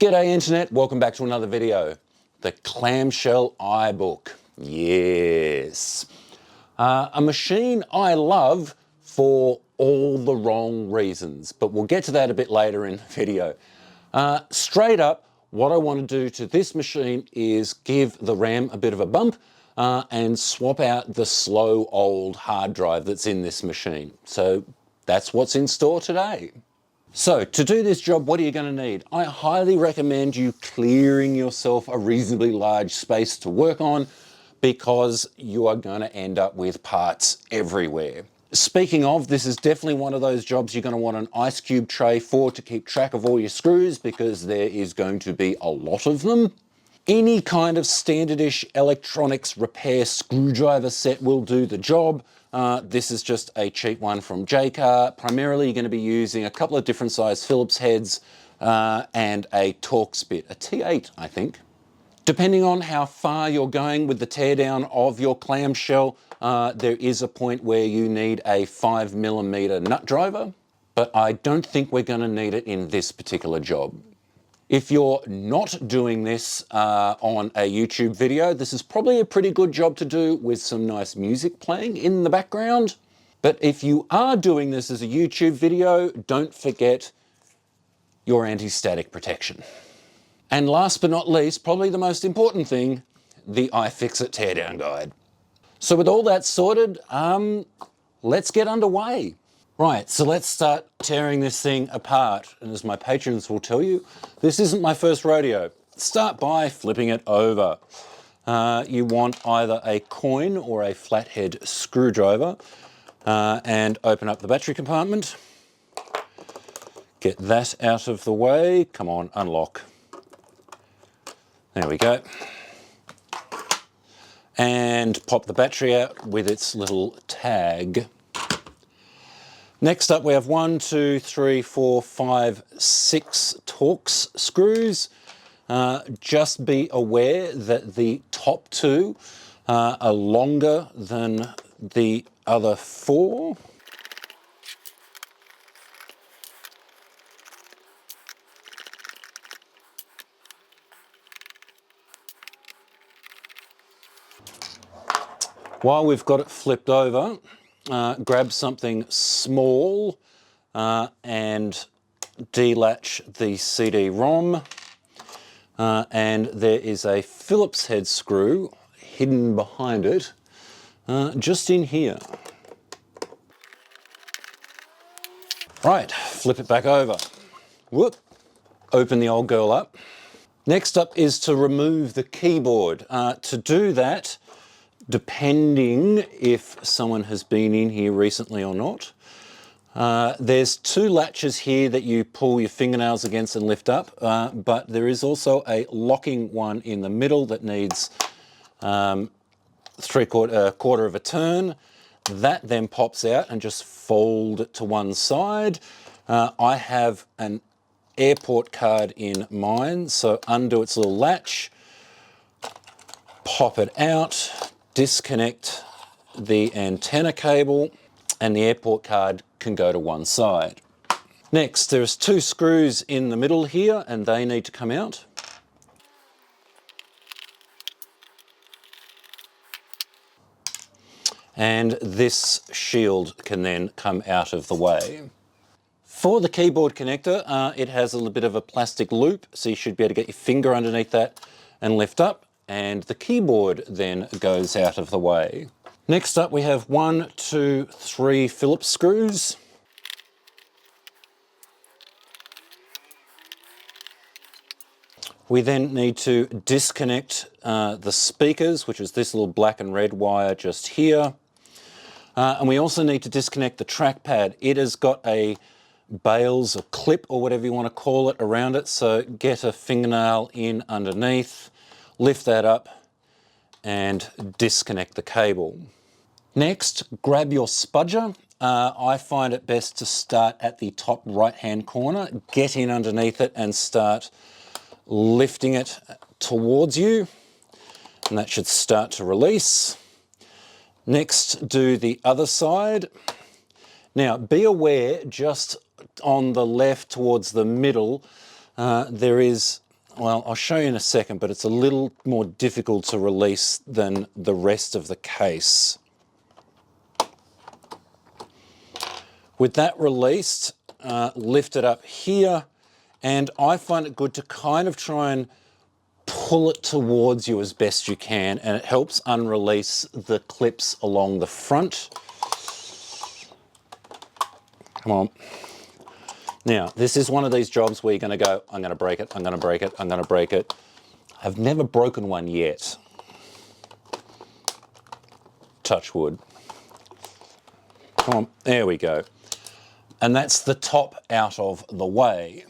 G'day Internet, welcome back to another video. The Clamshell iBook. Yes. A machine I love for all the wrong reasons, but we'll get to that a bit later in the video. Straight up, what I want to do to this machine is give the RAM a bit of a bump and swap out the slow old hard drive that's in this machine. So that's what's in store today. So to do this job, what are you going to need? I highly recommend you clearing yourself a reasonably large space to work on because you are going to end up with parts everywhere. Speaking of, this is definitely one of those jobs you're going to want an ice cube tray for to keep track of all your screws because there is going to be a lot of them. Any kind of standardish electronics repair screwdriver set will do the job. This is just a cheap one from Jaycar. Primarily you're going to be using a couple of different size Phillips heads and a Torx bit, a T8 I think. Depending on how far you're going with the teardown of your clamshell, there is a point where you need a 5mm nut driver, but I don't think we're going to need it in this particular job. If you're not doing this on a YouTube video, this is probably a pretty good job to do with some nice music playing in the background. But if you are doing this as a YouTube video, don't forget your anti-static protection. And last but not least, probably the most important thing, the iFixit teardown guide. So with all that sorted, let's get underway. Right, so let's start tearing this thing apart. And as my patrons will tell you, this isn't my first rodeo. Start by flipping it over. You want either a coin or a flathead screwdriver and open up the battery compartment. Get that out of the way. Come on, unlock. There we go. And pop the battery out with its little tag. Next up we have 1, 2, 3, 4, 5, 6 Torx screws. Just be aware that the top 2 are longer than the other 4. While we've got it flipped over, grab something small and delatch the CD-ROM. And there is a Phillips head screw hidden behind it, just in here. Right, flip it back over. Whoop, open the old girl up. Next up is to remove the keyboard. To do that, depending if someone has been in here recently or not. There's 2 latches here that you pull your fingernails against and lift up, but there is also a locking one in the middle that needs quarter of a turn. That then pops out and just fold it to one side. I have an airport card in mine, so undo its little latch, pop it out, disconnect the antenna cable, and the airport card can go to one side. Next, there's 2 screws in the middle here and they need to come out. And this shield can then come out of the way. For the keyboard connector, it has a little bit of a plastic loop, so you should be able to get your finger underneath that and lift up, and the keyboard then goes out of the way. Next up we have 1, 2, 3 Phillips screws. We then need to disconnect the speakers, which is this little black and red wire just here. And we also need to disconnect the trackpad. It has got a bales or clip or whatever you want to call it around it, so get a fingernail in underneath, lift that up and disconnect the cable. Next, grab your spudger. I find it best to start at the top right hand corner, get in underneath it and start lifting it towards you, and that should start to release. Next, do the other side. Now be aware, just on the left towards the middle, there is well, I'll show you in a second, but it's a little more difficult to release than the rest of the case. With that released, lift it up here, and I find it good to kind of try and pull it towards you as best you can, and it helps unrelease the clips along the front. Come on. Now, this is one of these jobs where you're going to go, I'm going to break it, I'm going to break it, I'm going to break it. I've never broken one yet. Touch wood. Come on, there we go. And that's the top out of the way.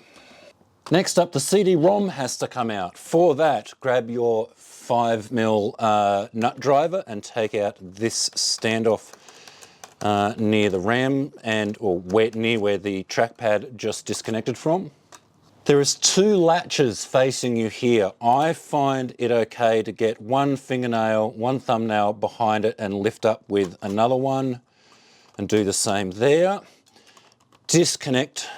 Next up, the CD-ROM has to come out. For that, grab your 5mm nut driver and take out this standoff near the RAM near where the trackpad just disconnected from. There is 2 latches facing you here. I find it okay to get one fingernail, one thumbnail behind it and lift up with another one and do the same there. Disconnect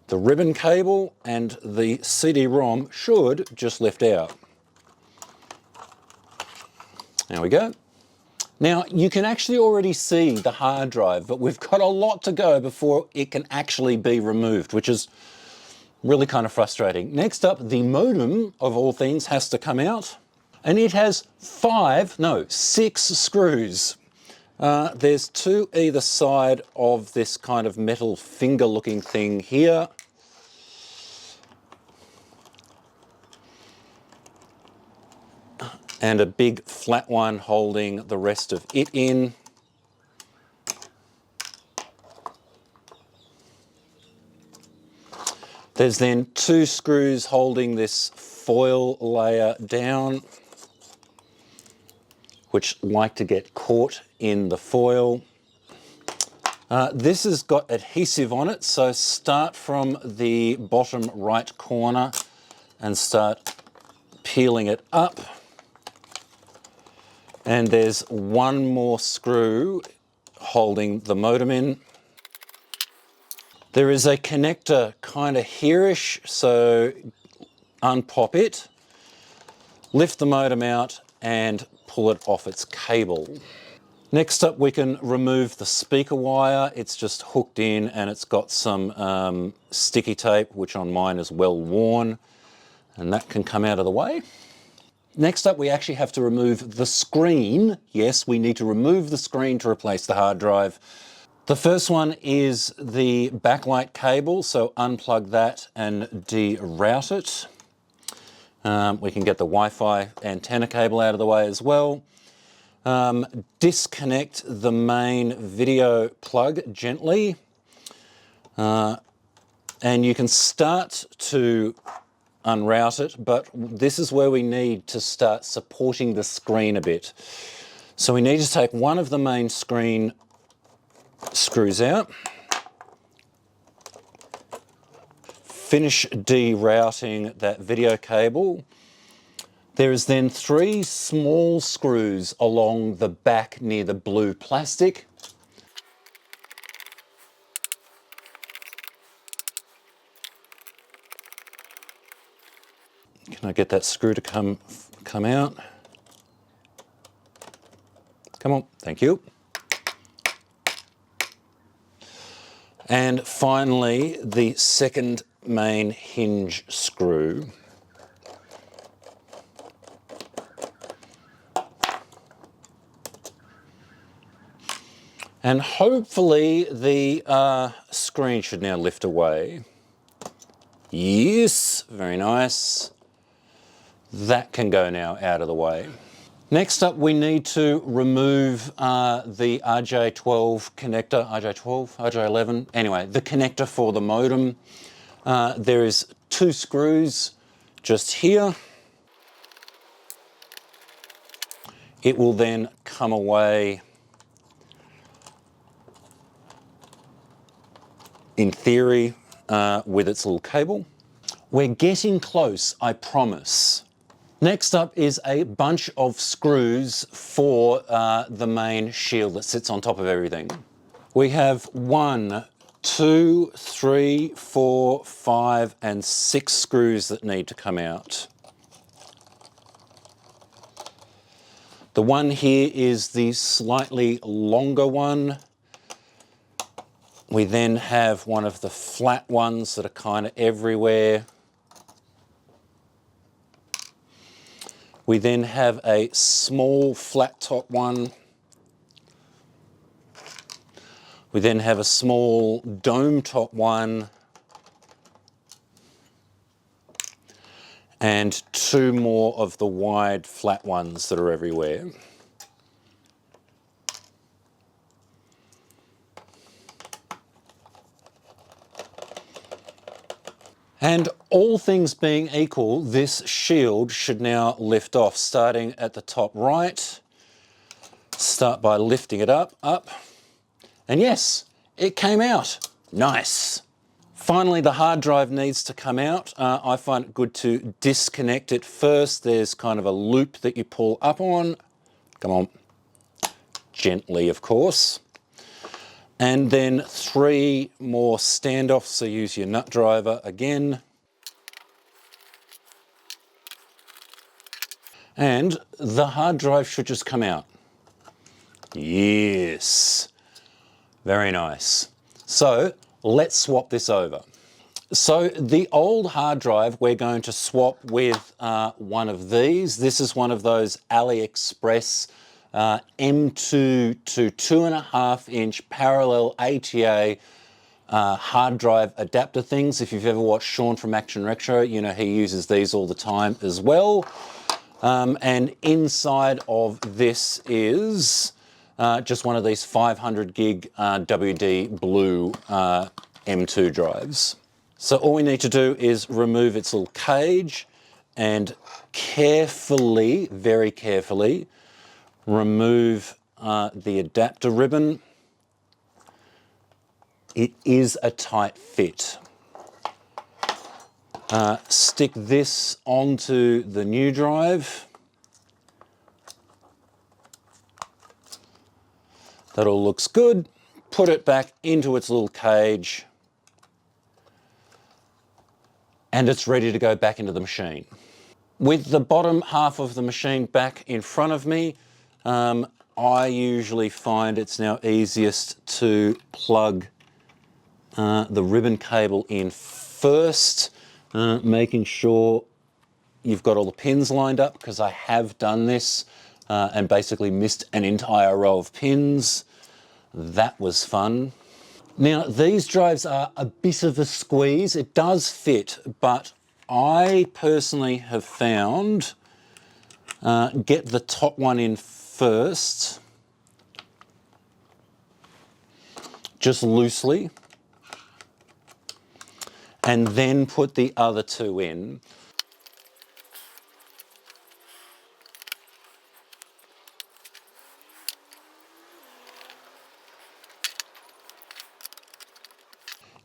the ribbon cable and the CD-ROM should just lift out. There we go. Now, you can actually already see the hard drive, but we've got a lot to go before it can actually be removed, which is really kind of frustrating. Next up, the modem, of all things, has to come out. And it has 6 screws. There's 2 either side of this kind of metal finger-looking thing here. And a big flat one holding the rest of it in. There's then 2 screws holding this foil layer down, which like to get caught in the foil. This has got adhesive on it, so start from the bottom right corner and start peeling it up. And there's 1 more screw holding the modem in. There is a connector kind of here-ish, so unpop it, lift the modem out and pull it off its cable. Next up, we can remove the speaker wire. It's just hooked in and it's got some sticky tape, which on mine is well worn, and that can come out of the way. Next up, we actually have to remove the screen. Yes, we need to remove the screen to replace the hard drive. The first one is the backlight cable, so unplug that and deroute it. We can get the Wi-Fi antenna cable out of the way as well. Disconnect the main video plug gently. And you can start to unroute it, but this is where we need to start supporting the screen a bit. So we need to take one of the main screen screws out, finish derouting that video cable. There is then 3 small screws along the back near the blue plastic. Can I get that screw to come out? Come on, thank you. And finally, the second main hinge screw. And hopefully the screen should now lift away. Yes, very nice. That can go now out of the way. Next up, we need to remove the RJ12 connector, RJ12, RJ11, anyway, the connector for the modem. There is 2 screws just here. It will then come away, in theory, with its little cable. We're getting close, I promise. Next up is a bunch of screws for the main shield that sits on top of everything. We have 1, 2, 3, 4, 5, and 6 screws that need to come out. The one here is the slightly longer one. We then have one of the flat ones that are kind of everywhere. We then have a small flat top one. We then have a small dome top one. And 2 more of the wide flat ones that are everywhere. And all things being equal, this shield should now lift off, starting at the top right. Start by lifting it up. And yes, it came out. Nice. Finally, the hard drive needs to come out. I find it good to disconnect it first. There's kind of a loop that you pull up on. Come on. Gently, of course. And then 3 more standoffs, so use your nut driver again. And the hard drive should just come out. Yes. Very nice. So let's swap this over. So the old hard drive we're going to swap with one of these. This is one of those AliExpress M2 to 2.5 inch parallel ATA hard drive adapter things. If you've ever watched Sean from Action Retro, you know he uses these all the time as well. And inside of this is just one of these 500 gig WD Blue M2 drives. So all we need to do is remove its little cage and carefully, very carefully, remove the adapter ribbon. It is a tight fit. Stick this onto the new drive. That all looks good. Put it back into its little cage. And it's ready to go back into the machine. With the bottom half of the machine back in front of me, I usually find it's now easiest to plug the ribbon cable in first, making sure you've got all the pins lined up, because I have done this and basically missed an entire row of pins. That was fun. Now, these drives are a bit of a squeeze. It does fit, but I personally have found get the top one in first, just loosely, and then put the other 2 in.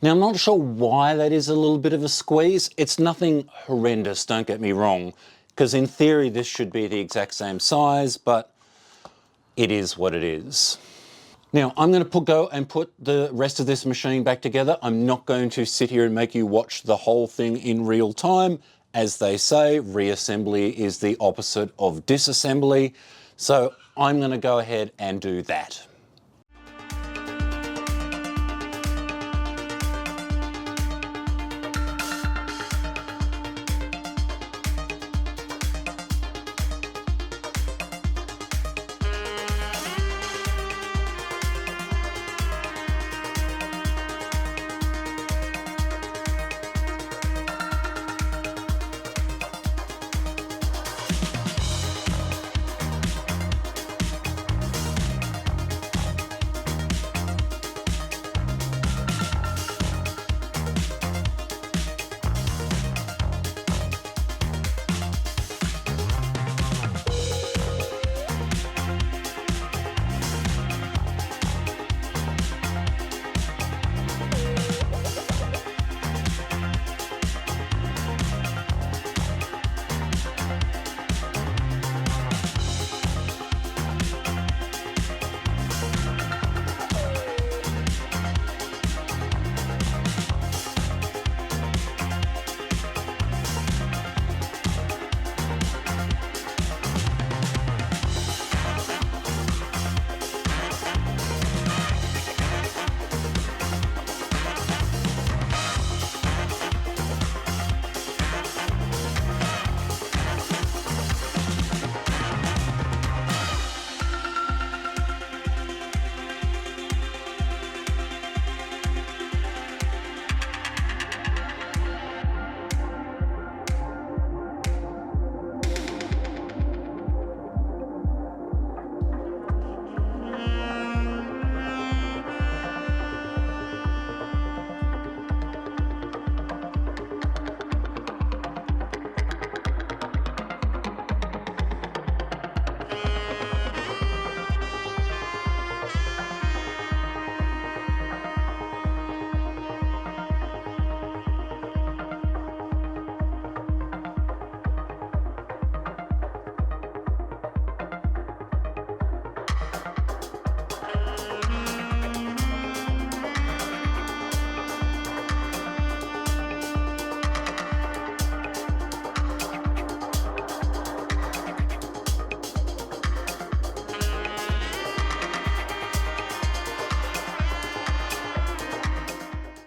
Now, I'm not sure why that is a little bit of a squeeze. It's nothing horrendous, don't get me wrong, because in theory this should be the exact same size, but it is what it is. Now, I'm going to go and put the rest of this machine back together. I'm not going to sit here and make you watch the whole thing in real time. As they say, reassembly is the opposite of disassembly. So I'm going to go ahead and do that.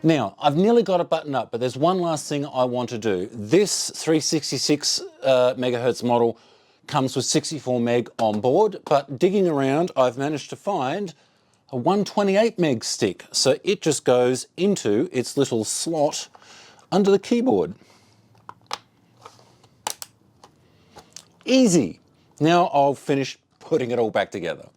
Now, I've nearly got it buttoned up, but there's one last thing I want to do. This 366 megahertz model comes with 64 meg on board, but digging around, I've managed to find a 128 meg stick. So it just goes into its little slot under the keyboard. Easy. Now I'll finish putting it all back together.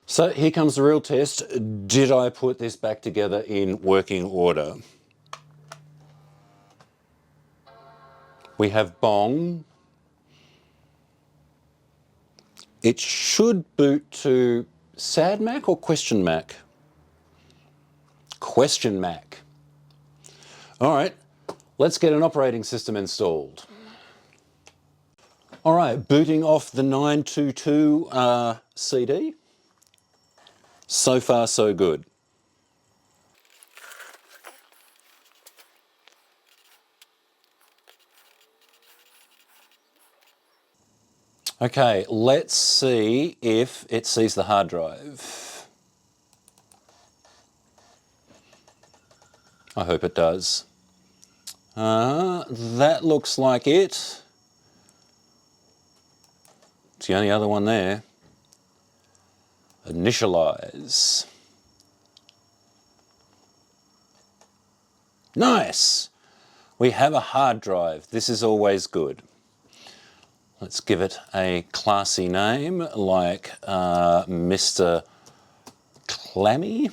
So here comes the real test. Did I put this back together in working order? We have bong. It should boot to sad Mac or question Mac? Question Mac. All right, let's get an operating system installed. All right, booting off the 922 CD. So far, so good. Okay, let's see if it sees the hard drive. I hope it does. That looks like it. It's the only other one there. Initialize. Nice! We have a hard drive. This is always good. Let's give it a classy name like Mr. Clammy.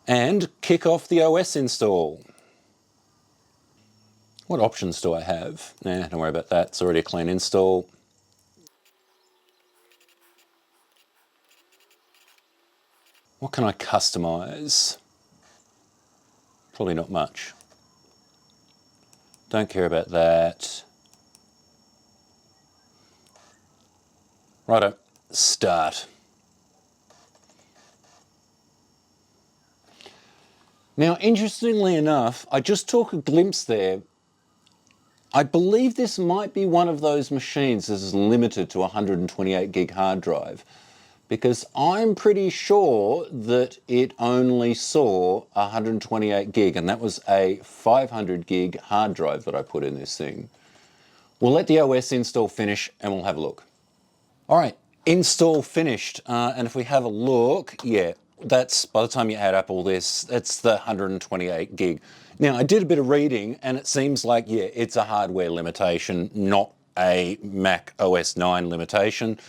And kick off the OS install. What options do I have? Nah, don't worry about that. It's already a clean install. What can I customize? Probably not much. Don't care about that. Righto, start. Now, interestingly enough, I just took a glimpse there. I believe this might be one of those machines that is limited to a 128 gig hard drive, because I'm pretty sure that it only saw 128 gig, and that was a 500 gig hard drive that I put in this thing. We'll let the OS install finish and we'll have a look. All right, install finished. And if we have a look, yeah, that's, by the time you add up all this, that's the 128 gig. Now, I did a bit of reading and it seems like, yeah, it's a hardware limitation, not a Mac OS 9 limitation.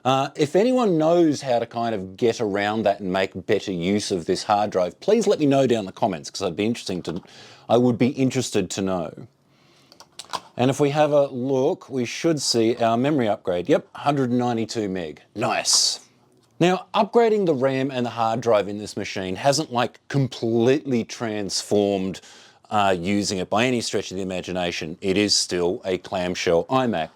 If anyone knows how to kind of get around that and make better use of this hard drive, please let me know down in the comments, because I would be interested to know. And if we have a look, we should see our memory upgrade. Yep, 192 meg. Nice. Now, upgrading the RAM and the hard drive in this machine hasn't like completely transformed using it by any stretch of the imagination. It is still a clamshell iMac.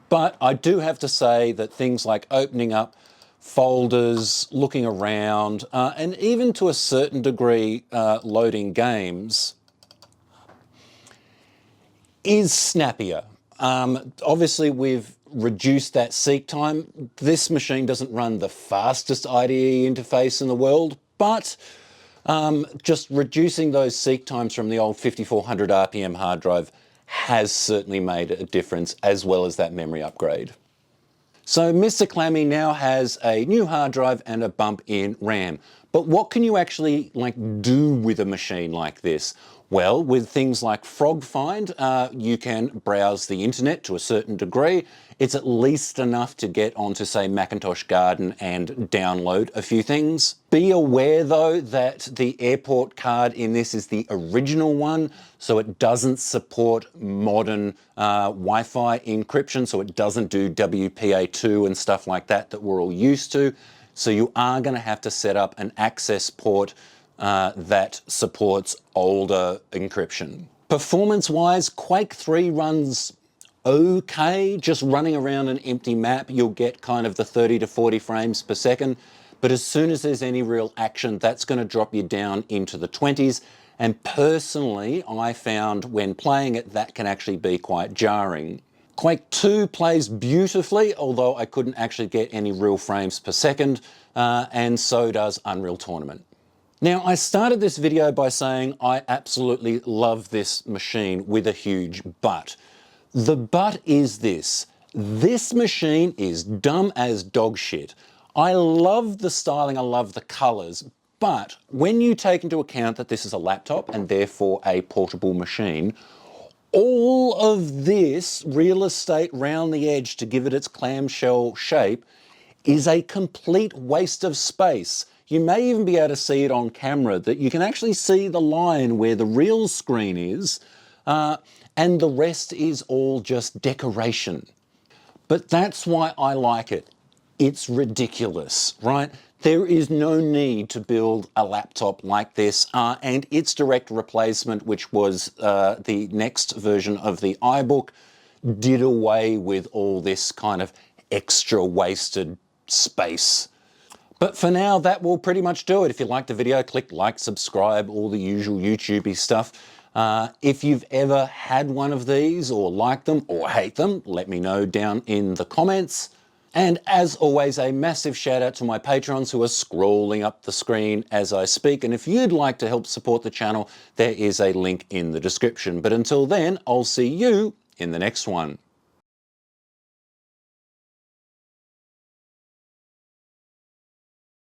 But I do have to say that things like opening up folders, looking around, and even to a certain degree loading games is snappier. Obviously, we've reduced that seek time. This machine doesn't run the fastest IDE interface in the world, but just reducing those seek times from the old 5400 RPM hard drive has certainly made a difference, as well as that memory upgrade. So Mr. Clammy now has a new hard drive and a bump in RAM. But what can you actually do with a machine like this? Well, with things like Frog Find, you can browse the internet to a certain degree. It's at least enough to get onto, say, Macintosh Garden and download a few things. Be aware, though, that the airport card in this is the original one, so it doesn't support modern Wi-Fi encryption, so it doesn't do WPA2 and stuff like that that we're all used to. So you are going to have to set up an access port that supports older encryption. Performance-wise, Quake 3 runs okay. Just running around an empty map, you'll get kind of the 30 to 40 frames per second. But as soon as there's any real action, that's going to drop you down into the 20s. And personally, I found when playing it, that can actually be quite jarring. Quake 2 plays beautifully, although I couldn't actually get any real frames per second, and so does Unreal Tournament. Now, I started this video by saying I absolutely love this machine with a huge but. The but is this. This machine is dumb as dog shit. I love the styling, I love the colors, but when you take into account that this is a laptop and therefore a portable machine, all of this real estate round the edge to give it its clamshell shape is a complete waste of space. You may even be able to see it on camera, that you can actually see the line where the real screen is, and the rest is all just decoration. But that's why I like it. It's ridiculous, right? There is no need to build a laptop like this, and its direct replacement, which was the next version of the iBook, did away with all this kind of extra wasted space. But for now, that will pretty much do it. If you liked the video, click like, subscribe, all the usual YouTubey stuff. If you've ever had one of these or like them or hate them, let me know down in the comments. And as always, a massive shout out to my patrons who are scrolling up the screen as I speak. And if you'd like to help support the channel, there is a link in the description. But until then, I'll see you in the next one.